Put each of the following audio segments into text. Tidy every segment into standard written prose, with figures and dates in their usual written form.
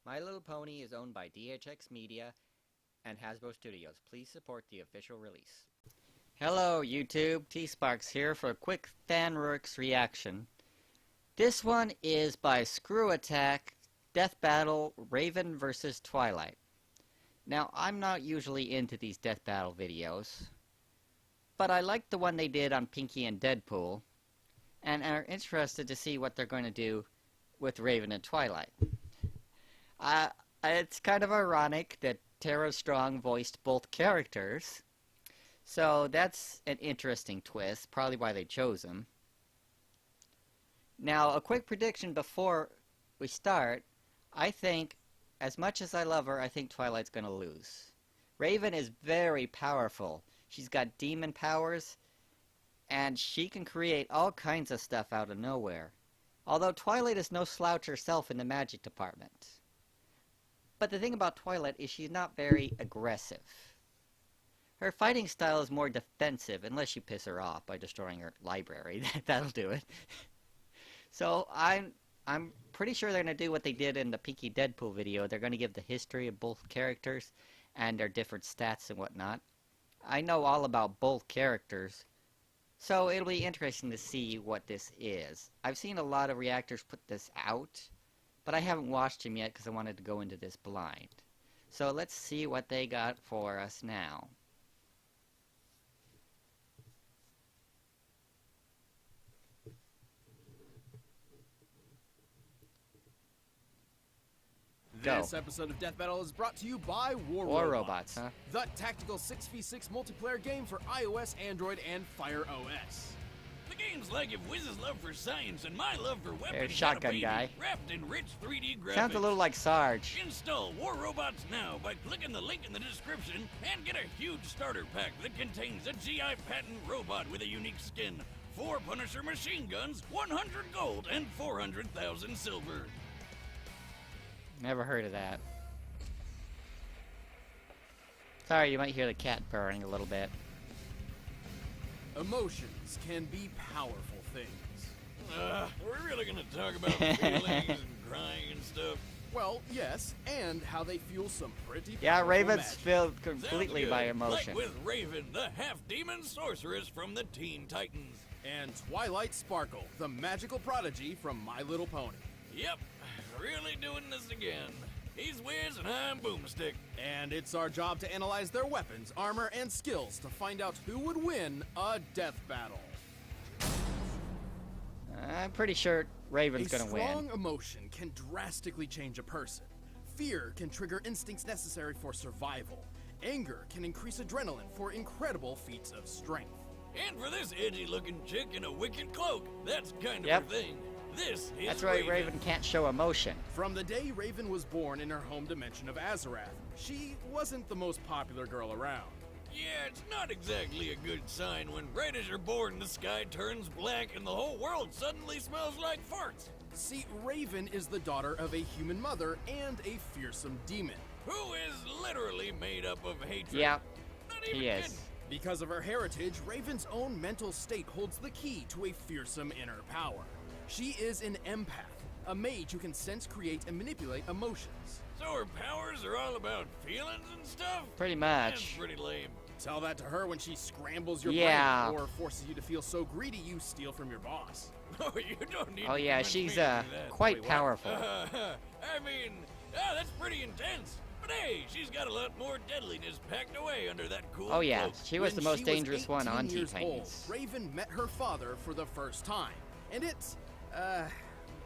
My Little Pony is owned by DHX Media and Hasbro Studios. Please support the official release. Hello YouTube, T-Sparks here for a quick Fanworks reaction. This one is by Screw Attack, Death Battle, Raven vs. Twilight. Now, I'm not usually into these Death Battle videos, but I like the one they did on Pinky and Deadpool, and are interested to see what they're going to do with Raven and Twilight. It's kind of ironic that Tera Strong voiced both characters, so that's an interesting twist, probably why they chose him. Now, a quick prediction before we start. I think, as much as I love her, I think Twilight's going to lose. Raven is very powerful. She's got demon powers, and she can create all kinds of stuff out of nowhere. Although Twilight is no slouch herself in the magic department. But the thing about Twilight is she's not very aggressive. Her fighting style is more defensive, unless you piss her off by destroying her library. That'll do it. So I'm pretty sure they're going to do what they did in the Pinky Deadpool video. They're going to give the history of both characters and their different stats and whatnot. I know all about both characters, so it'll be interesting to see what this is. I've seen a lot of reactors put this out, but I haven't watched them yet because I wanted to go into this blind. So let's see what they got for us now. This episode of Death Battle is brought to you by War Robots, huh? The tactical 6v6 multiplayer game for iOS, Android, and Fire OS. The game's like if Wiz's love for science and my love for weapons There's Shotgun Guy. wrapped in rich 3D graphics. Sounds a little like Sarge. Install War Robots now by clicking the link in the description and get a huge starter pack that contains a GI patent robot with a unique skin, 4 Punisher machine guns, 100 gold, and 400,000 silver. Never heard of that. Sorry, you might hear the cat purring a little bit. Emotions can be powerful things. We're really gonna talk about feelings and crying and stuff. Well, yes, and how they fuel some pretty Yeah, powerful Raven's magic. filled completely by emotion. Like with Raven, the half-demon sorceress from the Teen Titans. And Twilight Sparkle, the magical prodigy from My Little Pony. Yep, really doing this again. He's Wiz and I'm Boomstick. And it's our job to analyze their weapons, armor, and skills to find out who would win a death battle. I'm pretty sure Raven's gonna A win. strong emotion can drastically change a person. Fear can trigger instincts necessary for survival. Anger can increase adrenaline for incredible feats of strength. And for this edgy-looking chick in a wicked cloak, that's kind of Yep. her thing. This is That's right, Raven can't show emotion. From the day Raven was born in her home dimension of Azarath, she wasn't the most popular girl around. Yeah, it's not exactly a good sign when right as you're born the sky turns black and the whole world suddenly smells like farts. See, Raven is the daughter of a human mother and a fearsome demon. Who is literally made up of hatred. Yeah, Not even he is. kidding. Because of her heritage, Raven's own mental state holds the key to a fearsome inner power. She is an empath, a mage who can sense, create, and manipulate emotions. So her powers are all about feelings and stuff? Pretty That's much. pretty lame. Tell that to her when she scrambles your Yeah. brain or forces you to feel so greedy you steal from your boss. Oh, you don't need Oh to yeah, convince she's me to do that. quite Wait, what? powerful. I mean, that's pretty intense. But hey, she's got a lot more deadliness packed away under that cool Oh yeah, cloak. she was the When most she dangerous one 18 on Teen years old, Titans. Raven met her father for the first time, and it,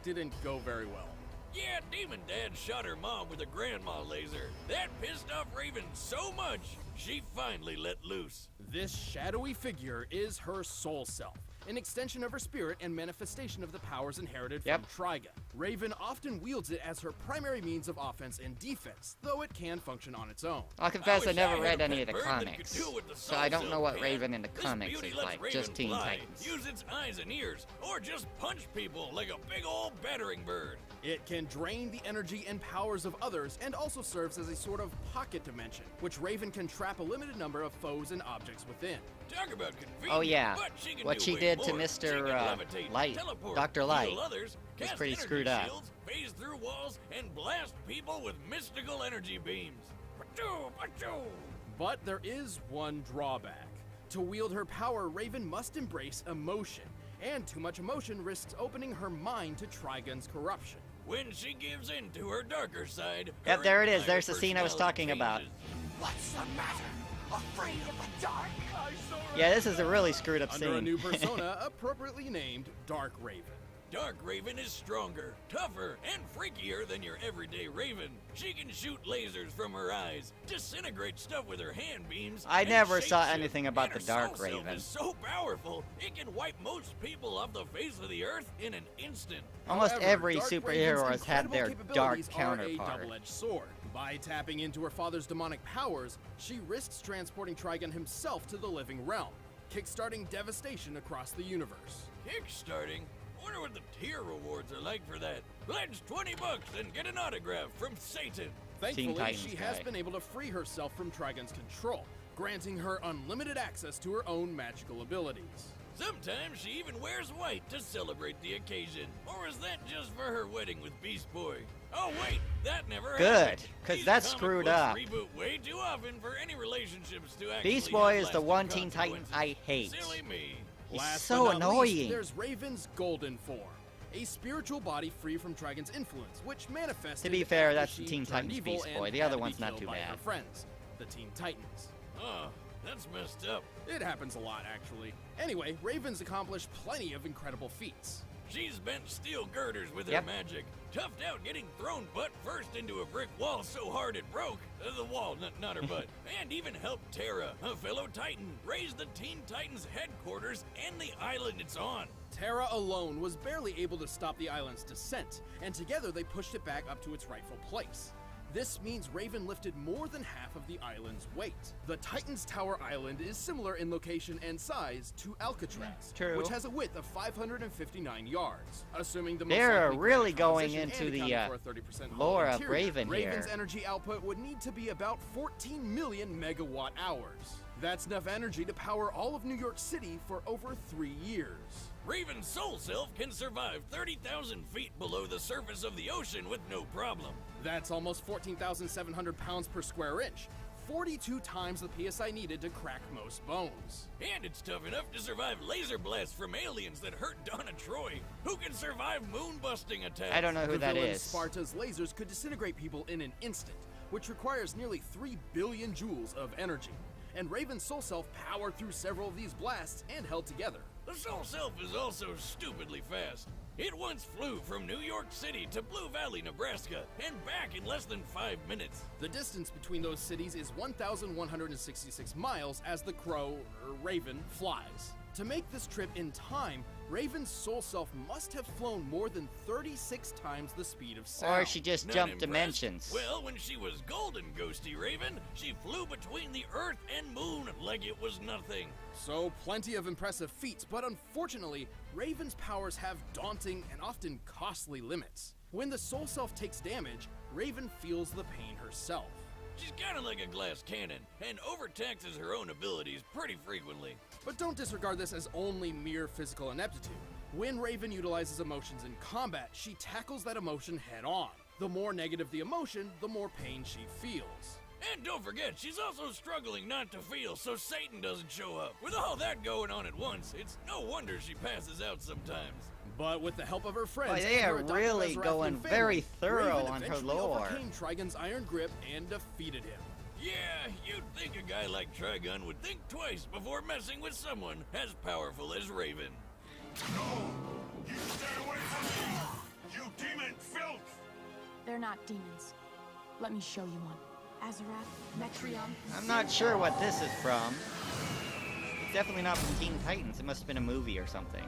didn't go very well. Yeah, Demon Dad shot her mom with a grandma laser. That pissed off Raven so much, she finally let loose. This shadowy figure is her soul self, an extension of her spirit and manifestation of the powers inherited Yep. from Trigon. Raven often wields it as her primary means of offense and defense, though it can function on its own. I'll confess I wish never I had read a any of pet the bird that could comics, do what the so I don't know Soul what Cell Raven in the can. comics This is beauty like, lets just Raven Teen fly, Titans. use its eyes and ears, or just punch people like a big old battering bird. It can drain the energy and powers of others and also serves as a sort of pocket dimension, which Raven can trap a limited number of foes and objects within. Talk about convenient. Oh yeah, but she can what do she way did more. to She Mr. can levitate, Light, teleport, Dr. Light, heal others, was cast pretty energy screwed up. shields, phase through walls, and blast people with mystical energy beams. Pachoo, pachoo. But there is one drawback. To wield her power, Raven must embrace emotion, and too much emotion risks opening her mind to Trigun's corruption. When she gives in to her darker side, Yep, her there it is. entire There's the scene I was talking about. personality What's the matter? Afraid of the dark? Yeah, this is a really screwed up Under a scene. new persona appropriately named Dark Raven. Dark Raven is stronger, tougher, and freakier than your everyday Raven. She can shoot lasers from her eyes, disintegrate stuff with her hand beams. I and never saw shapeshift. anything about And her the Dark soul self Raven. is so powerful, it can wipe most people off the face of the earth in an instant. Almost However, every Dark superhero Raven's has had their incredible dark capabilities are a counterpart. double-edged sword. By tapping into her father's demonic powers, she risks transporting Trigun himself to the living realm, kickstarting devastation across the universe. Kickstarting? Wonder what the tier rewards are like for that. Pledge $20 and get an autograph from Satan. Thankfully, Titans she has guy. been able to free herself from Trigun's control, granting her unlimited access to her own magical abilities. Sometimes she even wears white to celebrate the occasion. Or is that just for her wedding with Beast Boy? Oh wait, that never Good, happened. 'cause These that's comic screwed books up. Reboot way too often for any relationships to actually Beast Boy have is the lasting one Teen Titan consequences. I hate. Silly me. He's Last so but not annoying. least, there's Raven's golden form, a spiritual body free from Trigun's influence, which manifested. To be fair, after that's the she Teen turned Titans evil Beast and Boy. The had other to be one's not killed too by bad. Her friends, the Teen Titans. Oh, that's messed up. It happens a lot, actually. Anyway, Raven's accomplished plenty of incredible feats. She's bent steel girders with Yep. her magic, toughed out getting thrown butt first into a brick wall so hard it broke, the wall, not her butt, and even helped Tera, a fellow Titan, raise the Teen Titans headquarters and the island it's on. Tera alone was barely able to stop the island's descent, and together they pushed it back up to its rightful place. This means Raven lifted more than half of the island's weight. The Titan's Tower Island is similar in location and size to Alcatraz, True. which has a width of 559 yards. Assuming the most They're likely really grand going composition into and the, accounting for a 30% hollow lore of interior, Raven Raven's here. energy output would need to be about 14 million megawatt hours. That's enough energy to power all of New York City for over 3 years. Raven's soul self can survive 30,000 feet below the surface of the ocean with no problem. That's almost 14,700 pounds per square inch, 42 times the PSI needed to crack most bones. And it's tough enough to survive laser blasts from aliens that hurt Donna Troy, who can survive moon-busting attacks. I don't know who The that villain is. Sparta's lasers could disintegrate people in an instant, which requires nearly 3 billion joules of energy. And Raven's soul self powered through several of these blasts and held together. The Soul Self is also stupidly fast. It once flew from New York City to Blue Valley, Nebraska, and back in less than 5 minutes. The distance between those cities is 1,166 miles as the Raven, flies. To make this trip in time, Raven's soul self must have flown more than 36 times the speed of sound. Or she just Not jumped impressed? dimensions. Well, when she was golden, Ghosty Raven, she flew between the Earth and Moon like it was nothing. So, plenty of impressive feats, but unfortunately, Raven's powers have daunting and often costly limits. When the soul self takes damage, Raven feels the pain herself. She's kind of like a glass cannon, and overtaxes her own abilities pretty frequently. But don't disregard this as only mere physical ineptitude. When Raven utilizes emotions in combat, she tackles that emotion head on. The more negative the emotion, the more pain she feels. And don't forget, she's also struggling not to feel so Satan doesn't show up. With all that going on at once, it's no wonder she passes out sometimes. But with the help of her friends, Boy, they and her are adopted really Resurrected going family, very thorough Raven on her eventually lore. overcame Trigun's iron grip and defeated him. Yeah, you'd think a guy like Trigun would think twice before messing with someone as powerful as Raven. No! You stay away from me! You demon filth! They're not demons. Let me show you one. Azarath, Metrion. I'm not sure what this is from. It's definitely not from Teen Titans. It must have been a movie or something.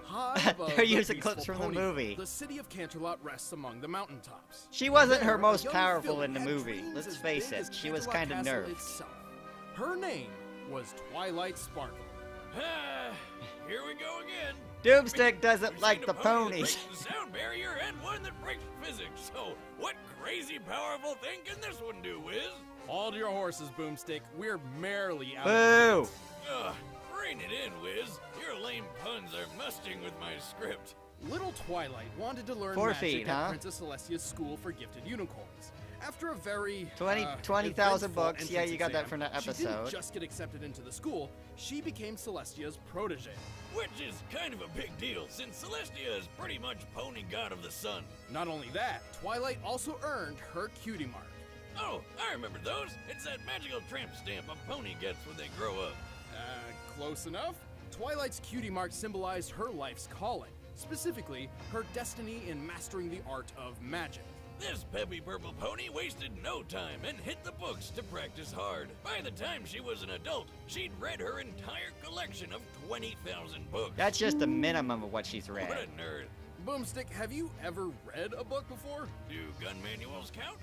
High above They're the using peaceful clips from the Ponyville, movie. The city of Canterlot rests among the mountaintops. She wasn't her There, most a young powerful filly in the had movie. dreams Let's as face big it. as She was Canterlot kind of Castle nerfed. itself. Her name was Twilight Sparkle. Here we go again. Doomstick doesn't We've like seen the a pony that ponies. breaks the sound barrier and one that breaks physics. So, what crazy powerful thing can this one do, Wiz? Hold your horses, Boomstick. We're merely out. Boo! Ugh, rein it in, Wiz. Your lame puns are musting with my script. Little Twilight wanted to learn 4 magic feet, at huh? Princess Celestia's school for gifted unicorns. After a very 20,000 eventful books. Yeah, entrance you got that exam, from that She didn't episode. just get accepted into the school; she became Celestia's protege. Which is kind of a big deal, since Celestia is pretty much pony god of the sun. Not only that, Twilight also earned her cutie mark. Oh, I remember those. It's that magical tramp stamp a pony gets when they grow up. Close enough. Twilight's cutie mark symbolized her life's calling, specifically her destiny in mastering the art of magic. This peppy purple pony wasted no time and hit the books to practice hard. By the time she was an adult, she'd read her entire collection of 20,000 books. That's just the minimum of what she's read. What a nerd. Boomstick, have you ever read a book before? Do gun manuals count?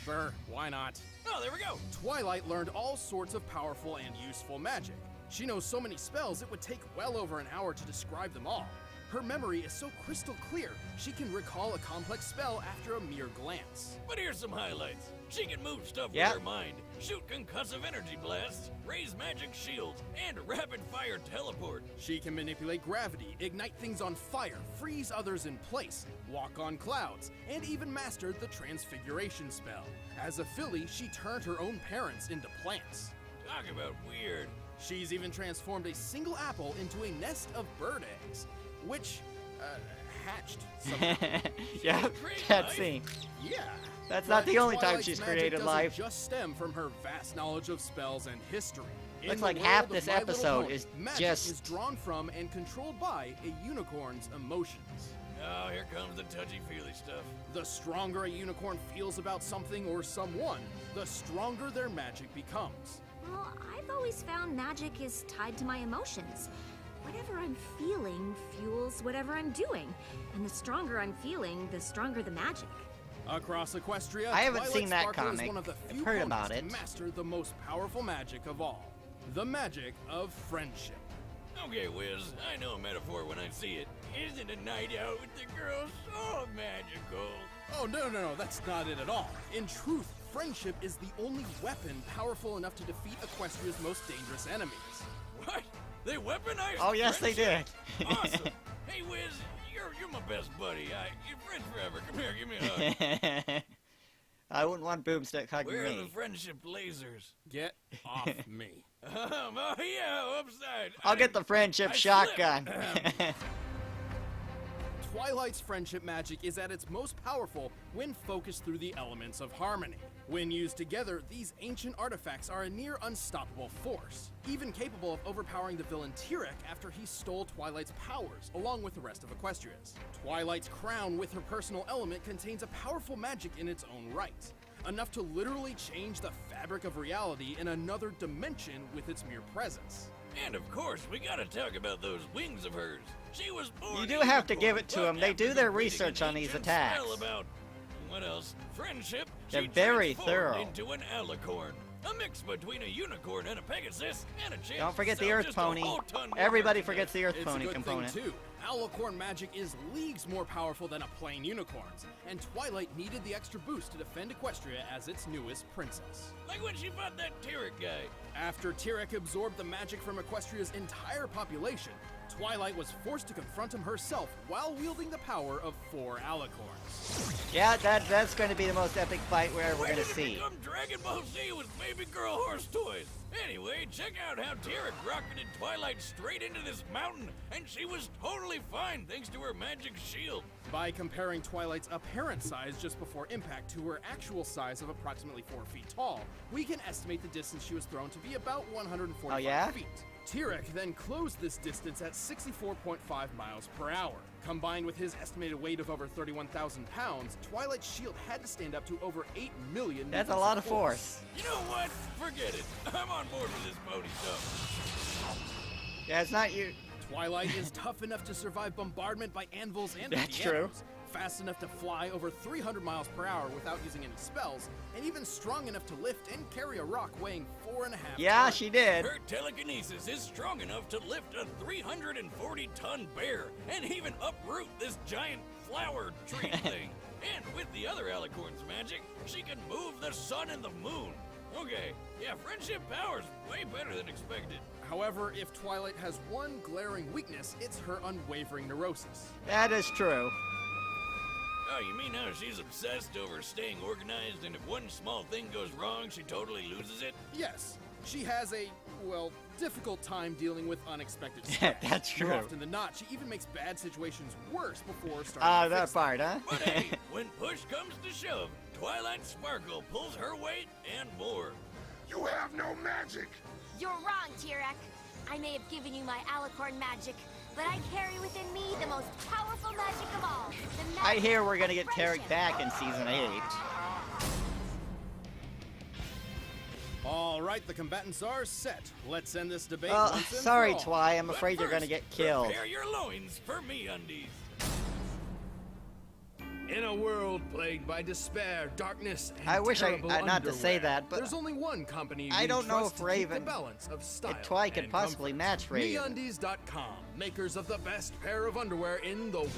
Sure, why not? Oh, there we go. Twilight learned all sorts of powerful and useful magic. She knows so many spells it would take well over an hour to describe them all. Her memory is so crystal clear, she can recall a complex spell after a mere glance. But here's some highlights. She can move stuff Yep. with her mind, shoot concussive energy blasts, raise magic shields, and rapid-fire teleport. She can manipulate gravity, ignite things on fire, freeze others in place, walk on clouds, and even mastered the transfiguration spell. As a filly, she turned her own parents into plants. Talk about weird. She's even transformed a single apple into a nest of bird eggs, which, hatched somehow. Yeah, Great that life. scene. Yeah. That's But not the only time Twilight's she's magic created doesn't life. just stem from her vast knowledge of spells and history. In Looks the like world half of this My Little episode Pony, is magic just- is drawn from and controlled by a unicorn's emotions. Oh, here comes the touchy-feely stuff. The stronger a unicorn feels about something or someone, the stronger their magic becomes. Well, I've always found magic is tied to my emotions. Whatever I'm feeling fuels whatever I'm doing. And the stronger I'm feeling, the stronger the magic. Across Equestria, I haven't Twilight seen that Sparkle comic. is one of the I've few heard ponies about to it. master the most powerful magic of all, the magic of friendship. Okay, Wiz, I know a metaphor when I see it. Isn't a night out with the girls so magical? Oh, no, that's not it at all. In truth, friendship is the only weapon powerful enough to defeat Equestria's most dangerous enemies. What? They weaponized Oh, yes, they did. friendship? Awesome. Hey, Wiz, you're my best buddy. You're friends forever. Come here, give me a hug. I wouldn't want Boomstick hugging Where are the me. friendship lasers? Get off me. Oh, yeah, upside. I'll get the friendship I shotgun. Twilight's friendship magic is at its most powerful when focused through the elements of harmony. When used together, these ancient artifacts are a near unstoppable force, even capable of overpowering the villain Tera after he stole Twilight's powers, along with the rest of Equestria's. Twilight's crown with her personal element contains a powerful magic in its own right, enough to literally change the fabric of reality in another dimension with its mere presence. And of course, we gotta talk about those wings of hers. She was born. You do have to unicorn, give it to but them. They after do their completing research an on these ancient attacks. spell about what else? Friendship. They're she very transformed thorough. Into an alicorn, a mix between a unicorn and a pegasus, and a chance. Don't forget to the sell Earth just a Pony. whole ton more Everybody merchandise. forgets the Earth It's a Pony good component. thing too. Alicorn magic is leagues more powerful than a plain unicorn's, and Twilight needed the extra boost to defend Equestria as its newest princess. Like when she fought that Tyrek guy. After Tyrek absorbed the magic from Equestria's entire population, Twilight was forced to confront him herself while wielding the power of 4 alicorns. Yeah, that's going to be the most epic fight we're ever Where going did to it see. become Dragon Ball Z with baby girl horse toys? Anyway, check out how Tera rocketed Twilight straight into this mountain, and she was totally fine thanks to her magic shield. By comparing Twilight's apparent size just before impact to her actual size of approximately 4 feet tall, we can estimate the distance she was thrown to be about 145 Oh, yeah? feet. Tyrek then closed this distance at 64.5 miles per hour. Combined with his estimated weight of over 31,000 pounds, Twilight's shield had to stand up to over 8 million That's a newtons lot of force. You know what? Forget it. I'm on board with this pony stuff. Yeah, it's not you. Twilight is tough enough to survive bombardment by anvils and That's pianos, fast enough to fly over 300 miles per hour without using any spells, and even strong enough to lift and carry a rock weighing 4.5 Yeah, tons. she did. Her telekinesis is strong enough to lift a 340-ton bear and even uproot this giant flower tree thing. And with the other Alicorn's magic, she can move the sun and the moon. Okay, yeah, friendship power's way better than expected. However, if Twilight has one glaring weakness, it's her unwavering neurosis. That is true. Oh, you mean how she's obsessed over staying organized, and if one small thing goes wrong, she totally loses it? Yes, she has a, well, difficult time dealing with unexpected stress. That's true. More often than not, she even makes bad situations worse before starting Ah, to that fix part, huh? But hey, when push comes to shove, Twilight Sparkle pulls her weight and more. You have no magic! You're wrong, Tyrek. I may have given you my Alicorn magic, but I carry within me the most powerful magic of all. The I magic hear we're gonna of get friendship. Tarek back in season 8. All right, the combatants are set. Let's end this debate Oh, once and sorry, for all. Twy. I'm But afraid you're gonna first, get killed. Prepare your loins for me undies. In a world plagued by despair, darkness, and I wish terrible not to say underwear, that, but There's only one company you I can don't know trust if to keep the Raven- balance of style if Twy could and possibly comfort. match Raven. MeUndies.com, makers of the best pair of underwear in the world.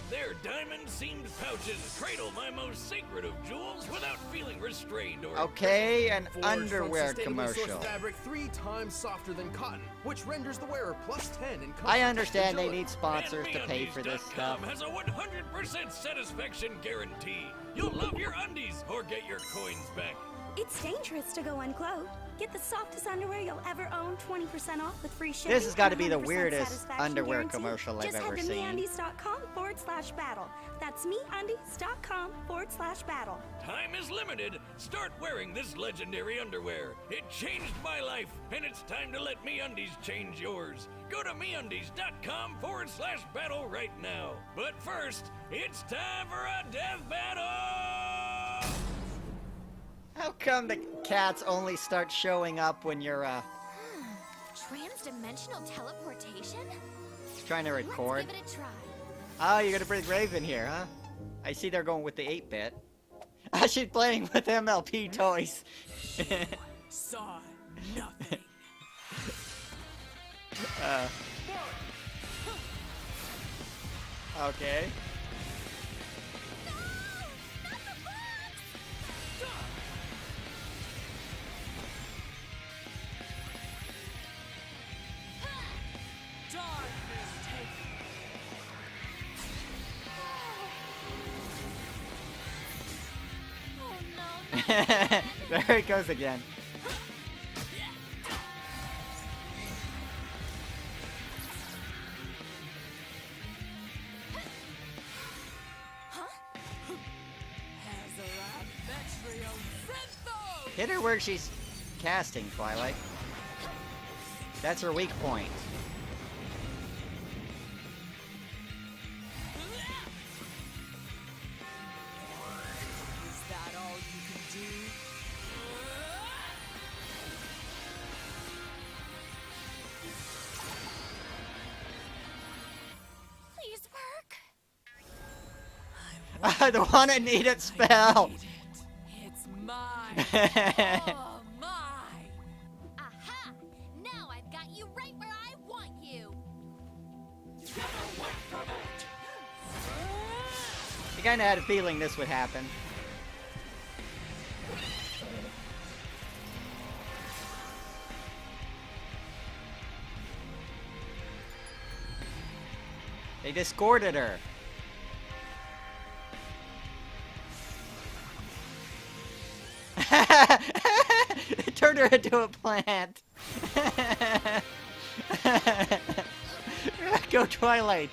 Their diamond-seamed pouches cradle my most sacred of jewels without feeling restrained or Okay, an Forged from underwear sustainably commercial. sourced fabric 3 times softer than cotton, which renders the wearer +10 in comfort. I understand they agility. need sponsors to pay for this stuff. MeUndies.com has a 100% satisfaction guarantee. You'll love your undies or get your coins back. It's dangerous to go unclothed. Get the softest underwear you'll ever own, 20% off with free shipping. This has got to and be the 100% weirdest satisfaction underwear guarantee. commercial I've Just ever head to seen. MeUndies.com/battle. That's MeUndies.com/battle. Time is limited. Start wearing this legendary underwear. It changed my life, and it's time to let MeUndies change yours. Go to MeUndies.com/battle right now. But first, it's time for a death battle! How come the cats only start showing up when you're Transdimensional teleportation? trying to record? Let's give it a try. Oh, you're gonna bring Raven here, huh? I see they're going with the 8-bit. She's playing with MLP toys. Saw nothing. Okay. Darkness take Oh no. There it goes again. Hazarat Metrio Frenthos! Hit her where she's casting, Twilight. That's her weak point. Is that all you can do? Please work. The one I needed spell. Need it. It's mine. Oh, mine. Aha! Now I've got you right where I want you. I kinda had a feeling this would happen. They discorded her. Turned her into a plant. Go Twilight.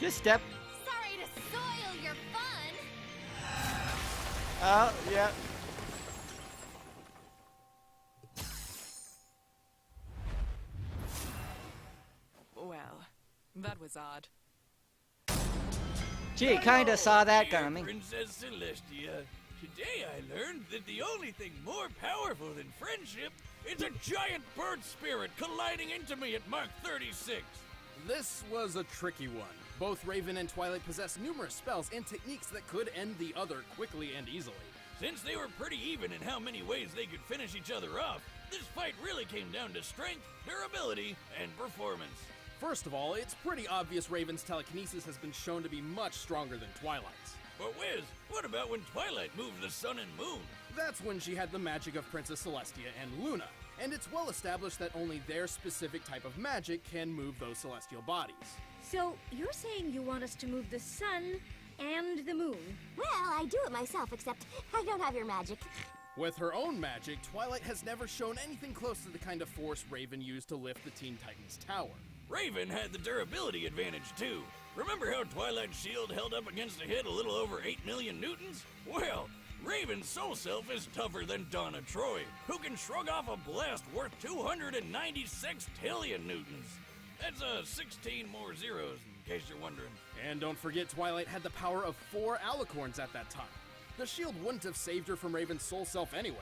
Just step. Sorry to soil your fun. Oh, yeah. Well, that was odd. Gee, kinda saw that Dear coming. Princess Celestia, today I learned that the only thing more powerful than friendship is a giant bird spirit colliding into me at Mark 36. This was a tricky one. Both Raven and Twilight possess numerous spells and techniques that could end the other quickly and easily. Since they were pretty even in how many ways they could finish each other off, this fight really came down to strength, durability, and performance. First of all, it's pretty obvious Raven's telekinesis has been shown to be much stronger than Twilight's. But Wiz, what about when Twilight moved the sun and moon? That's when she had the magic of Princess Celestia and Luna, and it's well established that only their specific type of magic can move those celestial bodies. So, you're saying you want us to move the sun and the moon? Well, I do it myself, except I don't have your magic. With her own magic, Twilight has never shown anything close to the kind of force Raven used to lift the Teen Titans tower. Raven had the durability advantage too. Remember how Twilight's shield held up against a hit a little over 8 million newtons? Well, Raven's soul self is tougher than Donna Troy, who can shrug off a blast worth 296 tillion newtons. That's 16 more zeros, in case you're wondering. And don't forget, Twilight had the power of 4 alicorns at that time. The shield wouldn't have saved her from Raven's soul self anyway.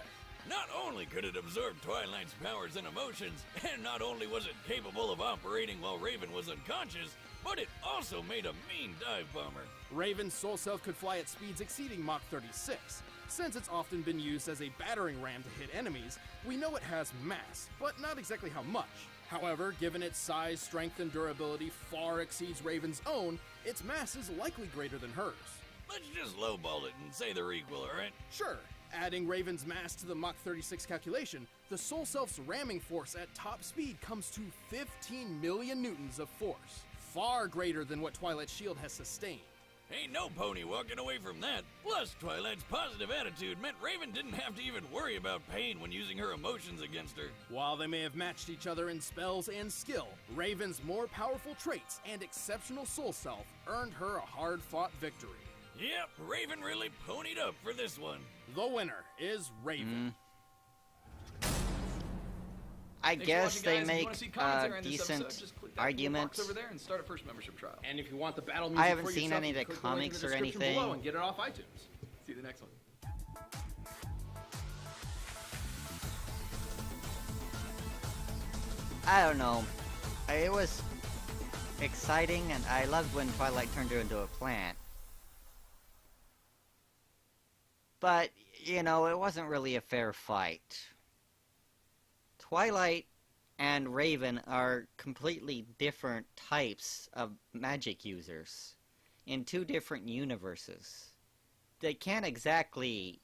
Not only could it absorb Twilight's powers and emotions, and not only was it capable of operating while Raven was unconscious, but it also made a mean dive bomber. Raven's soul self could fly at speeds exceeding Mach 36. Since it's often been used as a battering ram to hit enemies, we know it has mass, but not exactly how much. However, given its size, strength, and durability far exceeds Raven's own, its mass is likely greater than hers. Let's just lowball it and say they're equal, alright? Sure. Adding Raven's mass to the Mach 36 calculation, the Soul Self's ramming force at top speed comes to 15 million newtons of force, far greater than what Twilight's shield has sustained. Ain't no pony walking away from that. Plus, Twilight's positive attitude meant Raven didn't have to even worry about pain when using her emotions against her. While they may have matched each other in spells and skill, Raven's more powerful traits and exceptional Soul Self earned her a hard-fought victory. Yep, Raven really ponied up for this one. The winner is Raven. I guess they If you make wanna see commentary on this decent episode, just click that arguments. box over there and start a first membership trial. And if you want the battle music I haven't for seen yourself, any of you the click the link in comics the or description anything. below and get it off iTunes. See you the next one. I don't know. It was exciting, and I loved when Twilight turned her into a plant. But, you know, it wasn't really a fair fight. Twilight and Raven are completely different types of magic users in 2 different universes. They can't exactly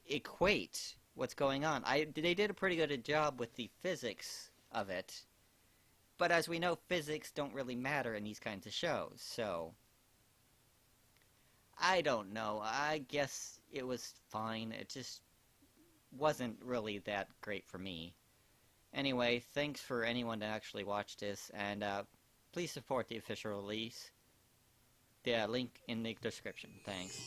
equate what's going on. They did a pretty good job with the physics of it, but as we know, physics don't really matter in these kinds of shows, so I don't know. I guess it was fine. It just wasn't really that great for me. Anyway, thanks for anyone that actually watched this, and please support the official release. The link in the description. Thanks.